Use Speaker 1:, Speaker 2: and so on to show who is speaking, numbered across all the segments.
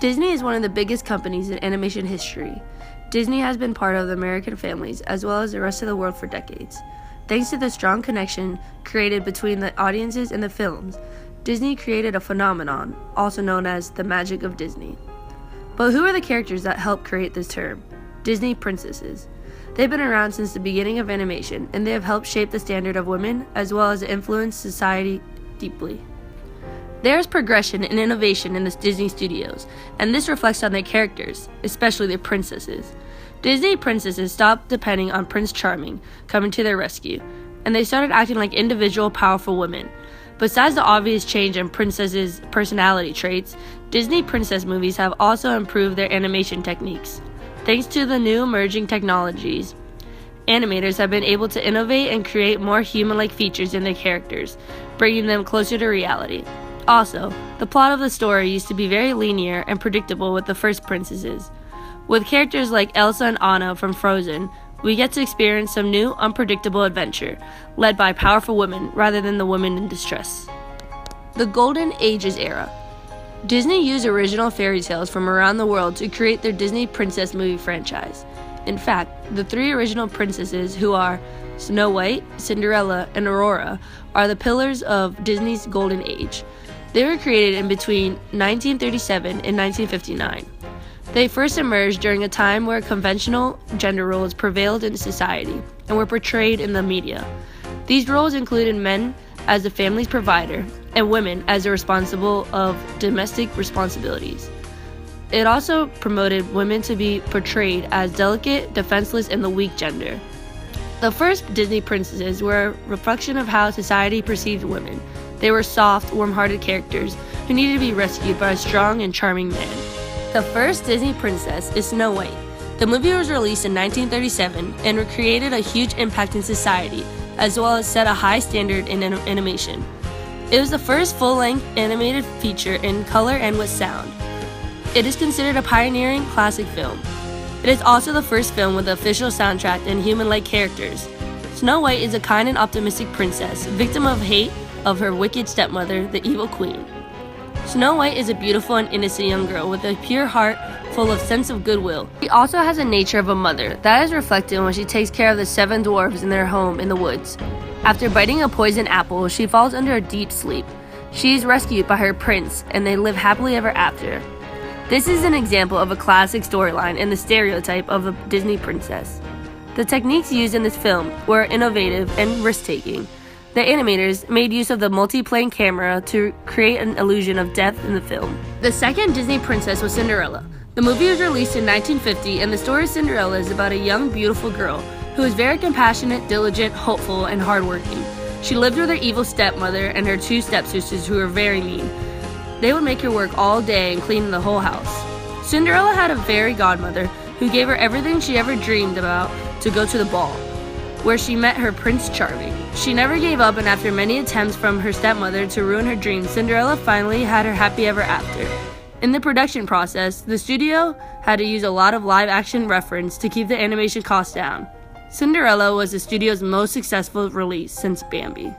Speaker 1: Disney is one of the biggest companies in animation history. Disney has been part of the American families as well as the rest of the world for decades. Thanks to the strong connection created between the audiences and the films, Disney created a phenomenon, also known as the magic of Disney. But who are the characters that helped create this term? Disney princesses. They've been around since the beginning of animation, and they have helped shape the standard of women as well as influence society deeply. There is progression and innovation in the Disney studios, and this reflects on their characters, especially their princesses. Disney princesses stopped depending on Prince Charming coming to their rescue, and they started acting like individual, powerful women. Besides the obvious change in princesses' personality traits, Disney princess movies have also improved their animation techniques. Thanks to the new emerging technologies, animators have been able to innovate and create more human-like features in their characters, bringing them closer to reality. Also, the plot of the story used to be very linear and predictable with the first princesses. With characters like Elsa and Anna from Frozen, we get to experience some new, unpredictable adventure, led by powerful women rather than the women in distress. The Golden Ages era. Disney used original fairy tales from around the world to create their Disney princess movie franchise. In fact, the three original princesses, who are Snow White, Cinderella, and Aurora, are the pillars of Disney's Golden Age. They were created in between 1937 and 1959. They first emerged during a time where conventional gender roles prevailed in society and were portrayed in the media. These roles included men as the family's provider and women as the responsible of domestic responsibilities. It also promoted women to be portrayed as delicate, defenseless, and the weak gender. The first Disney princesses were a reflection of how society perceived women. They were soft, warm-hearted characters who needed to be rescued by a strong and charming man. The first Disney princess is Snow White. The movie was released in 1937 and created a huge impact in society, as well as set a high standard in animation. It was the first full-length animated feature in color and with sound. It is considered a pioneering classic film. It is also the first film with an official soundtrack and human-like characters. Snow White is a kind and optimistic princess, victim of hate of her wicked stepmother, the evil queen. Snow White is a beautiful and innocent young girl with a pure heart full of sense of goodwill. She also has a nature of a mother. That is reflected when she takes care of the 7 dwarves in their home in the woods. After biting a poison apple, she falls under a deep sleep. She is rescued by her prince, and they live happily ever after. This is an example of a classic storyline and the stereotype of a Disney princess. The techniques used in this film were innovative and risk-taking. The animators made use of the multi-plane camera to create an illusion of depth in the film. The second Disney princess was Cinderella. The movie was released in 1950, and the story of Cinderella is about a young, beautiful girl who is very compassionate, diligent, hopeful, and hardworking. She lived with her evil stepmother and her 2 stepsisters who were very mean. They would make her work all day and clean the whole house. Cinderella had a fairy godmother who gave her everything she ever dreamed about to go to the ball, where she met her Prince Charming. She never gave up, and after many attempts from her stepmother to ruin her dreams, Cinderella finally had her happy ever after. In the production process, the studio had to use a lot of live-action reference to keep the animation costs down. Cinderella was the studio's most successful release since Bambi.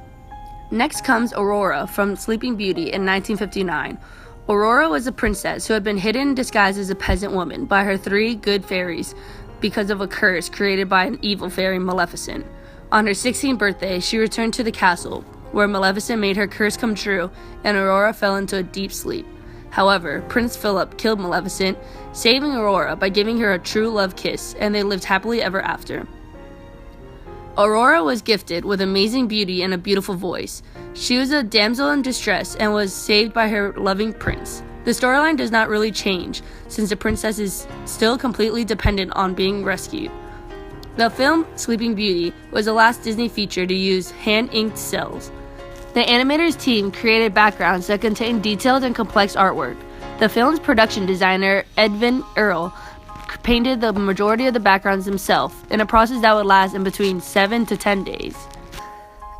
Speaker 1: Next comes Aurora from Sleeping Beauty in 1959. Aurora was a princess who had been hidden disguised as a peasant woman by her 3 good fairies because of a curse created by an evil fairy, Maleficent. On her 16th birthday, she returned to the castle, where Maleficent made her curse come true, and Aurora fell into a deep sleep. However, Prince Philip killed Maleficent, saving Aurora by giving her a true love kiss, and they lived happily ever after. Aurora was gifted with amazing beauty and a beautiful voice. She was a damsel in distress and was saved by her loving prince. The storyline does not really change, since the princess is still completely dependent on being rescued. The film Sleeping Beauty was the last Disney feature to use hand-inked cells. The animators team created backgrounds that contained detailed and complex artwork. The film's production designer, Edvin Earl, painted the majority of the backgrounds himself, in a process that would last in between 7 to 10 days.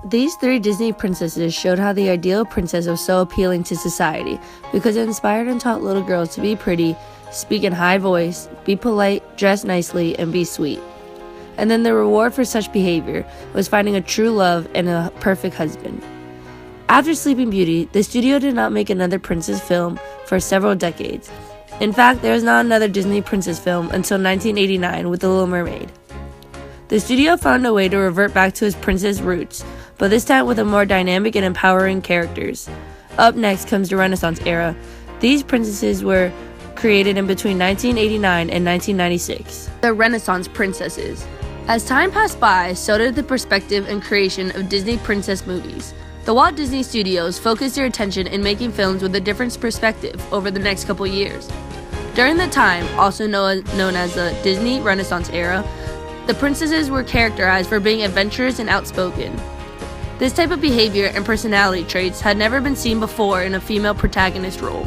Speaker 1: These 3 Disney princesses showed how the ideal princess was so appealing to society because it inspired and taught little girls to be pretty, speak in high voice, be polite, dress nicely, and be sweet. And then the reward for such behavior was finding a true love and a perfect husband. After Sleeping Beauty, the studio did not make another princess film for several decades. In fact, there was not another Disney princess film until 1989 with The Little Mermaid. The studio found a way to revert back to its princess roots, but this time with a more dynamic and empowering characters. Up next comes the Renaissance era. These princesses were created in between 1989 and 1996. The Renaissance princesses. As time passed by, so did the perspective and creation of Disney princess movies. The Walt Disney Studios focused their attention in making films with a different perspective over the next couple years. During the time, also known as the Disney Renaissance era, the princesses were characterized for being adventurous and outspoken. This type of behavior and personality traits had never been seen before in a female protagonist role.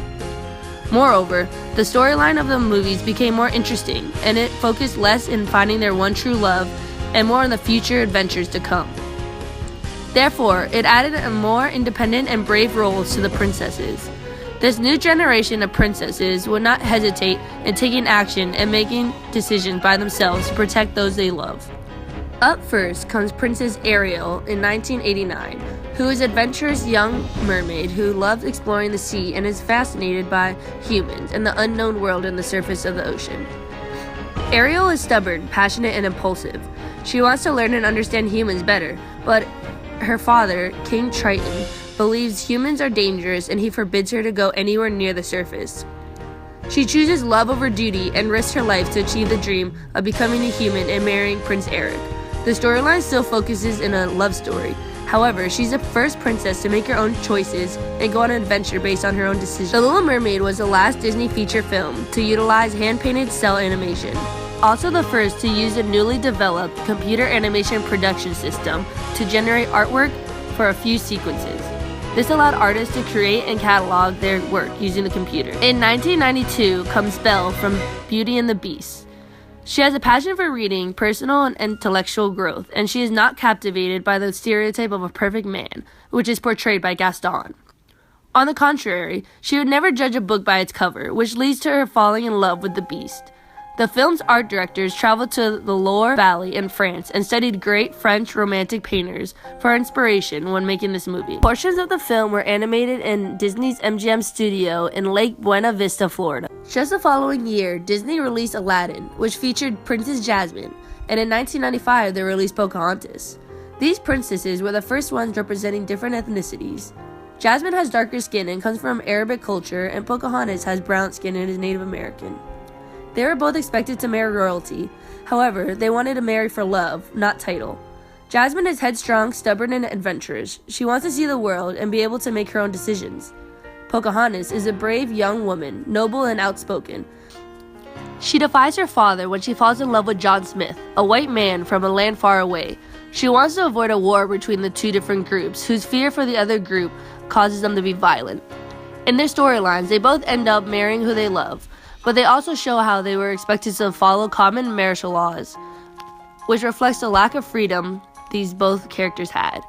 Speaker 1: Moreover, the storyline of the movies became more interesting, and it focused less in finding their one true love and more on the future adventures to come. Therefore, it added a more independent and brave roles to the princesses. This new generation of princesses would not hesitate in taking action and making decisions by themselves to protect those they love. Up first comes Princess Ariel in 1989, who is an adventurous young mermaid who loves exploring the sea and is fascinated by humans and the unknown world on the surface of the ocean. Ariel is stubborn, passionate, and impulsive. She wants to learn and understand humans better, but her father, King Triton, believes humans are dangerous and he forbids her to go anywhere near the surface. She chooses love over duty and risks her life to achieve the dream of becoming a human and marrying Prince Eric. The storyline still focuses in a love story. However, she's the first princess to make her own choices and go on an adventure based on her own decisions. The Little Mermaid was the last Disney feature film to utilize hand-painted cell animation. Also the first to use a newly developed computer animation production system to generate artwork for a few sequences. This allowed artists to create and catalog their work using the computer. In 1992 comes Belle from Beauty and the Beast. She has a passion for reading, personal and intellectual growth, and she is not captivated by the stereotype of a perfect man, which is portrayed by Gaston. On the contrary, she would never judge a book by its cover, which leads to her falling in love with the Beast. The film's art directors traveled to the Loire Valley in France and studied great French romantic painters for inspiration when making this movie. Portions of the film were animated in Disney's MGM studio in Lake Buena Vista, Florida. Just the following year, Disney released Aladdin, which featured Princess Jasmine, and in 1995 they released Pocahontas. These princesses were the first ones representing different ethnicities. Jasmine has darker skin and comes from Arabic culture, and Pocahontas has brown skin and is Native American. They were both expected to marry royalty. However, they wanted to marry for love, not title. Jasmine is headstrong, stubborn, and adventurous. She wants to see the world and be able to make her own decisions. Pocahontas is a brave young woman, noble and outspoken. She defies her father when she falls in love with John Smith, a white man from a land far away. She wants to avoid a war between the two different groups, whose fear for the other group causes them to be violent. In their storylines, they both end up marrying who they love, but they also show how they were expected to follow common martial laws, which reflects the lack of freedom these both characters had.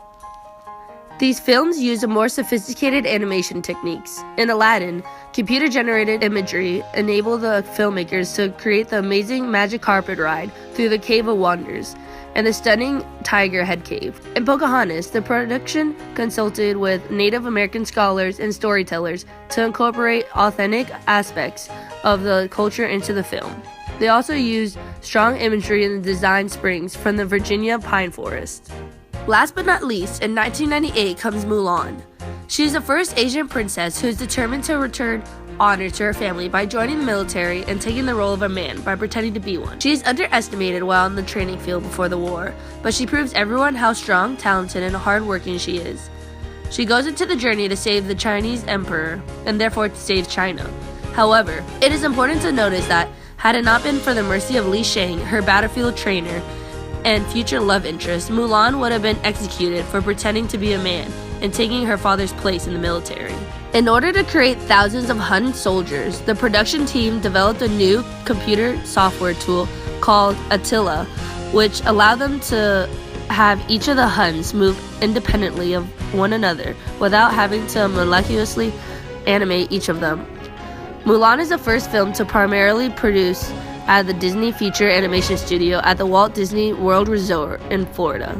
Speaker 1: These films used more sophisticated animation techniques. In Aladdin, computer-generated imagery enabled the filmmakers to create the amazing magic carpet ride through the Cave of Wonders and the stunning Tiger Head Cave. In Pocahontas, the production consulted with Native American scholars and storytellers to incorporate authentic aspects of the culture into the film. They also used strong imagery in the design springs from the Virginia pine forest. Last but not least, in 1998 comes Mulan. She is the first Asian princess who is determined to return honor to her family by joining the military and taking the role of a man by pretending to be one. She is underestimated while in the training field before the war, but she proves everyone how strong, talented, and hardworking she is. She goes into the journey to save the Chinese emperor, and therefore to save China. However, it is important to notice that had it not been for the mercy of Li Shang, her battlefield trainer and future love interest, Mulan would have been executed for pretending to be a man and taking her father's place in the military. In order to create thousands of Hun soldiers, the production team developed a new computer software tool called Attila, which allowed them to have each of the Huns move independently of one another without having to meticulously animate each of them. Mulan is the first film to primarily produce at the Disney Feature Animation Studio at the Walt Disney World Resort in Florida.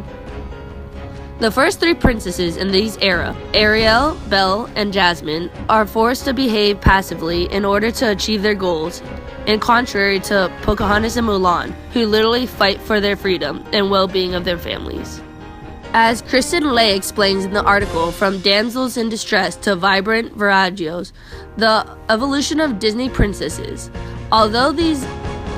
Speaker 1: The first three princesses in this era, Ariel, Belle, and Jasmine, are forced to behave passively in order to achieve their goals, in contrary to Pocahontas and Mulan, who literally fight for their freedom and well-being of their families. As Kristen Lay explains in the article From Damsels in Distress to Vibrant Viragios, the evolution of Disney princesses. Although these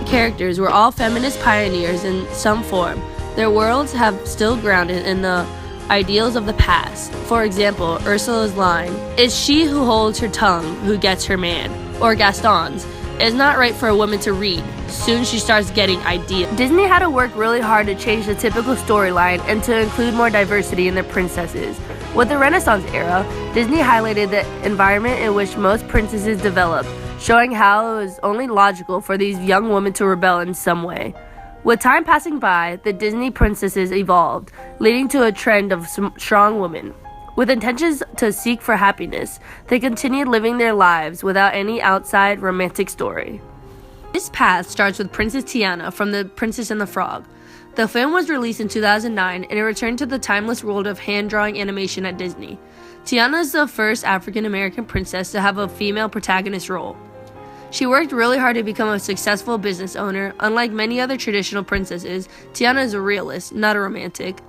Speaker 1: characters were all feminist pioneers in some form, their worlds have still grounded in the ideals of the past. For example, Ursula's line, "It's she who holds her tongue who gets her man," or Gaston's, "It's not right for a woman to read. Soon she starts getting ideas." Disney had to work really hard to change the typical storyline and to include more diversity in their princesses. With the Renaissance era, Disney highlighted the environment in which most princesses developed, showing how it was only logical for these young women to rebel in some way. With time passing by, the Disney princesses evolved, leading to a trend of strong women. With intentions to seek for happiness, they continued living their lives without any outside romantic story. This path starts with Princess Tiana from The Princess and the Frog. The film was released in 2009 and it returned to the timeless world of hand-drawing animation at Disney. Tiana is the first African-American princess to have a female protagonist role. She worked really hard to become a successful business owner. Unlike many other traditional princesses, Tiana is a realist, not a romantic.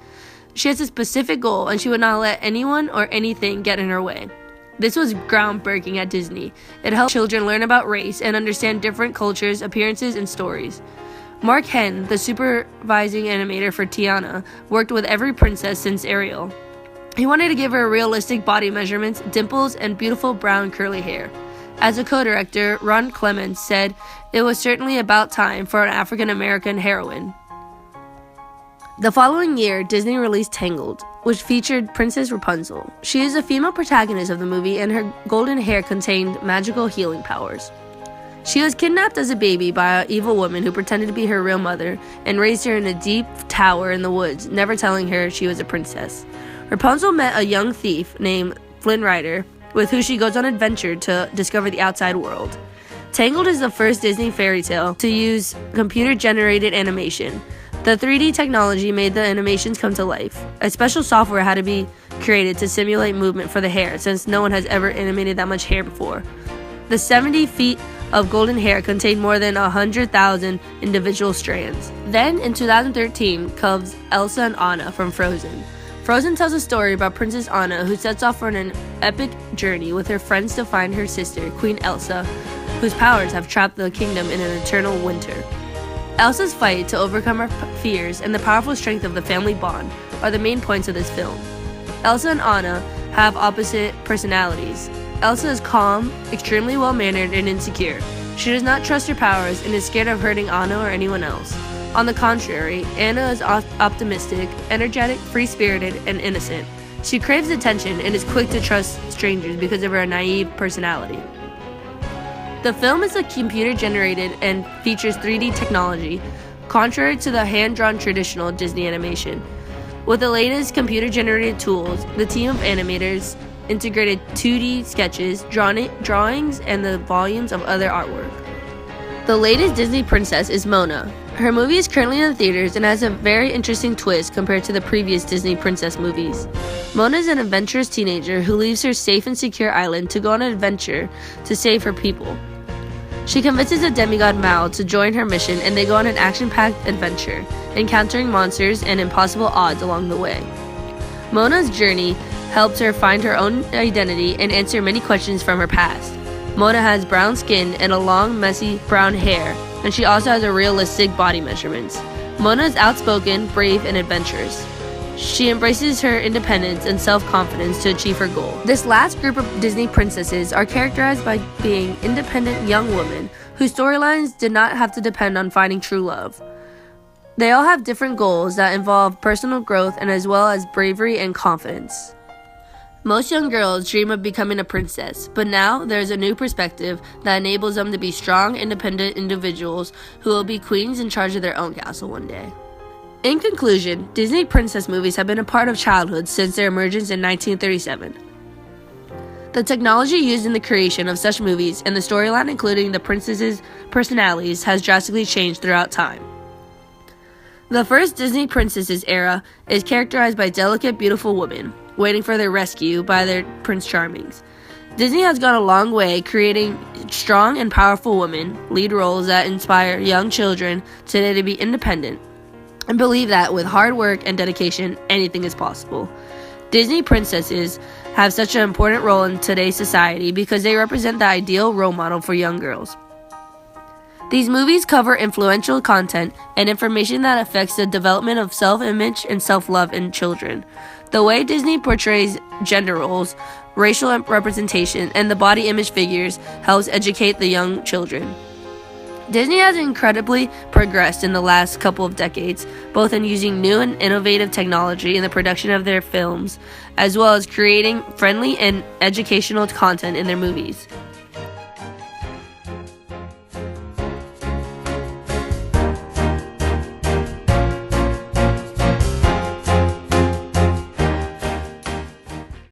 Speaker 1: She has a specific goal, and she would not let anyone or anything get in her way. This was groundbreaking at Disney. It helped children learn about race and understand different cultures, appearances, and stories. Mark Henn, the supervising animator for Tiana, worked with every princess since Ariel. He wanted to give her realistic body measurements, dimples, and beautiful brown curly hair. As a co-director, Ron Clements said, "It was certainly about time for an African-American heroine." The following year, Disney released Tangled, which featured Princess Rapunzel. She is a female protagonist of the movie, and her golden hair contained magical healing powers. She was kidnapped as a baby by an evil woman who pretended to be her real mother and raised her in a deep tower in the woods, never telling her she was a princess. Rapunzel met a young thief named Flynn Rider, with who she goes on an adventure to discover the outside world. Tangled is the first Disney fairy tale to use computer-generated animation. The 3D technology made the animations come to life. A special software had to be created to simulate movement for the hair, since no one has ever animated that much hair before. The 70 feet of golden hair contained more than 100,000 individual strands. Then, in 2013, comes Elsa and Anna from Frozen. Frozen tells a story about Princess Anna, who sets off on an epic journey with her friends to find her sister, Queen Elsa, whose powers have trapped the kingdom in an eternal winter. Elsa's fight to overcome her fears and the powerful strength of the family bond are the main points of this film. Elsa and Anna have opposite personalities. Elsa is calm, extremely well-mannered, and insecure. She does not trust her powers and is scared of hurting Anna or anyone else. On the contrary, Anna is optimistic, energetic, free-spirited, and innocent. She craves attention and is quick to trust strangers because of her naive personality. The film is computer-generated and features 3D technology, contrary to the hand-drawn traditional Disney animation. With the latest computer-generated tools, the team of animators integrated 2D sketches, drawings, and the volumes of other artwork. The latest Disney princess is Mona. Her movie is currently in the theaters and has a very interesting twist compared to the previous Disney princess movies. Mona is an adventurous teenager who leaves her safe and secure island to go on an adventure to save her people. She convinces the demigod Mao to join her mission, and they go on an action-packed adventure, encountering monsters and impossible odds along the way. Mona's journey helps her find her own identity and answer many questions from her past. Mona has brown skin and a long, messy brown hair, and she also has a realistic body measurements. Mona is outspoken, brave, and adventurous. She embraces her independence and self-confidence to achieve her goal. This last group of Disney princesses are characterized by being independent young women whose storylines did not have to depend on finding true love. They all have different goals that involve personal growth and as well as bravery and confidence. Most young girls dream of becoming a princess, but now there's a new perspective that enables them to be strong, independent individuals who will be queens in charge of their own castle one day. In conclusion, Disney princess movies have been a part of childhood since their emergence in 1937. The technology used in the creation of such movies and the storyline, including the princesses' personalities, has drastically changed throughout time. The first Disney princesses era is characterized by delicate, beautiful women, waiting for their rescue by their Prince Charmings. Disney has gone a long way creating strong and powerful women, lead roles that inspire young children today to be independent and believe that with hard work and dedication, anything is possible. Disney princesses have such an important role in today's society because they represent the ideal role model for young girls. These movies cover influential content and information that affects the development of self-image and self-love in children. The way Disney portrays gender roles, racial representation, and the body image figures helps educate the young children. Disney has incredibly progressed in the last couple of decades, both in using new and innovative technology in the production of their films, as well as creating friendly and educational content in their movies.